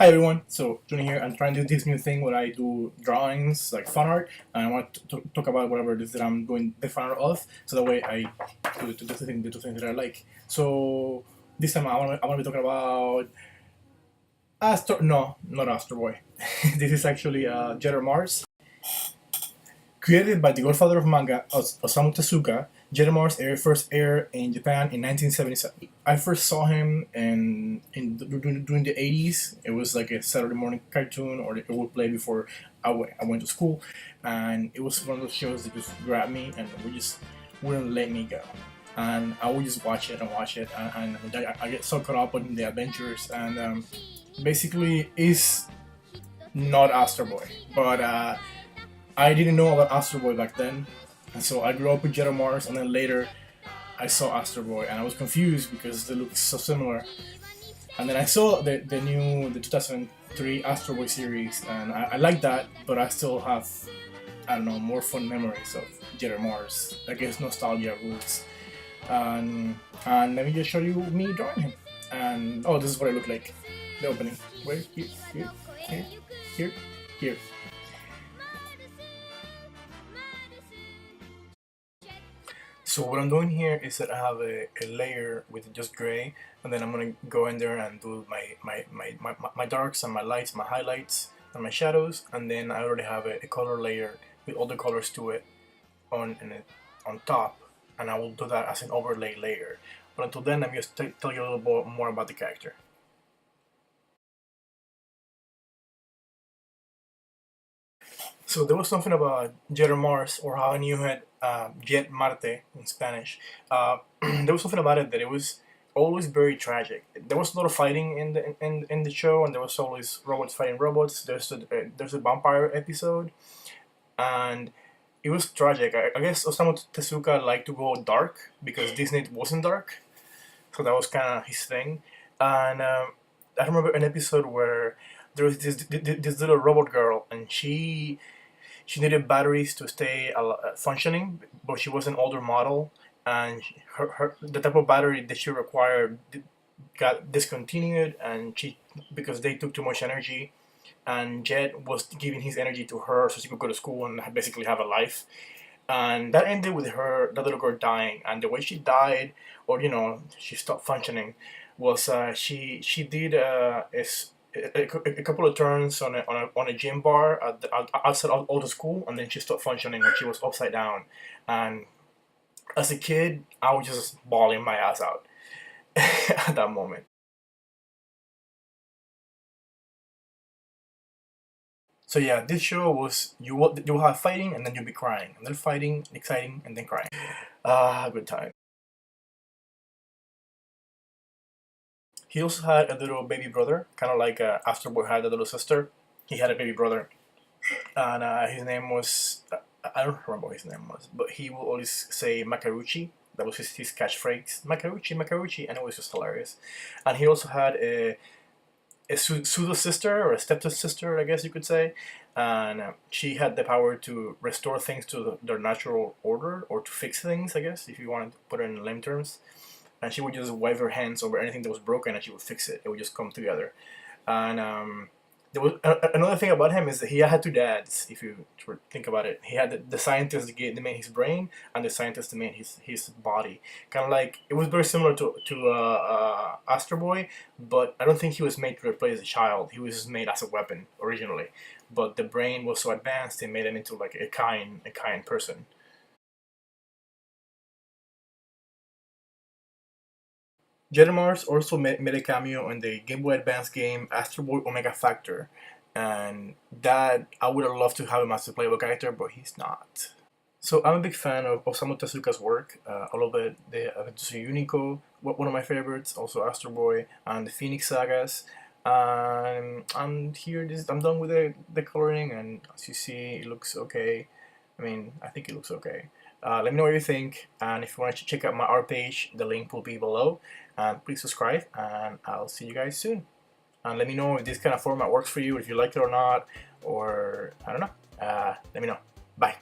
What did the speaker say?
Hi everyone, so Juni here. I'm trying to do this new thing where I do drawings, like fun art, and I want to talk about whatever it is that I'm doing the fun art of, so that way I do the two things that I like. So this time I want to be talking about no, not Astroboy. This is actually Jetter Mars. Created by the godfather of manga, Osamu Tezuka, Jetamars first aired in Japan in 1977. I first saw him during the 80s. It was like a Saturday morning cartoon, or it would play before I went to school. And it was one of those shows that just grabbed me and we just wouldn't let me go. And I would just watch it and watch it. And I get so caught up in the adventures. And basically, it's not Astro Boy. But I didn't know about Astro Boy back then, and so I grew up with Jet of Mars, and then later I saw Astro Boy, and I was confused because they look so similar. And then I saw the 2003 Astro Boy series, and I like that, but I still have, I don't know, more fun memories of Jet of Mars. I guess nostalgia roots. And let me just show you me drawing him. And oh, this is what I look like. The opening. Wait, here, here. So what I'm doing here is that I have a layer with just gray, and then I'm gonna go in there and do my darks and my lights, my highlights and my shadows, and then I already have a color layer with all the colors to it on top, and I will do that as an overlay layer. But until then, I'm just tell you a little bit more about the character. So there was something about Jet Mars, or how I knew it, Jet Marte in Spanish. There was something about it that it was always very tragic. There was a lot of fighting in the show, and there was always robots fighting robots. There's a vampire episode, and it was tragic. I guess Osamu Tezuka liked to go dark because Disney wasn't dark, so that was kind of his thing. And I remember an episode where there was this little robot girl, and she needed batteries to stay functioning, but she was an older model, and the type of battery that she required got discontinued, and she because they took too much energy, and Jet was giving his energy to her so she could go to school and basically have a life. And that ended with that little girl dying, and the way she died, or she stopped functioning, was she did a couple of turns on a gym bar outside of the school, and then she stopped functioning and she was upside down. And as a kid, I was just bawling my ass out at that moment. So yeah, this show was you will have fighting, and then you'll be crying, and then fighting, exciting, and then crying. Good time. He also had a little baby brother, kind of like Astro Boy had a little sister. He had a baby brother, and his name was I don't remember what his name was, but he would always say Macarucci. That was his catchphrase, Macarucci, Macarucci, and it was just hilarious. And he also had a pseudo sister, or a step sister, I guess you could say, and she had the power to restore things to their natural order, or to fix things, I guess, if you wanted to put it in lame terms. And she would just wave her hands over anything that was broken, and she would fix it. It would just come together. And there was another thing about him is that he had two dads. If you think about it, he had the scientist that made his brain, and the scientist that made his body. Kind of like it was very similar to Astro Boy, but I don't think he was made to replace a child. He was made as a weapon originally, but the brain was so advanced it made him into like a kind person. Jetmars also made a cameo in the Game Boy Advance game Astro Boy Omega Factor, and that I would have loved to have him as a playable character, but he's not. So I'm a big fan of Osamu Tezuka's work. All of the Adventures of Unico, one of my favorites, also Astro Boy and the Phoenix Sagas. I'm here. I'm done with the coloring, and as you see, it looks okay. I mean, I think it looks okay. Let me know what you think, and if you want to check out my art page, the link will be below. And please subscribe, and I'll see you guys soon. And let me know if this kind of format works for you, if you like it or not, or I don't know. Let me know. Bye.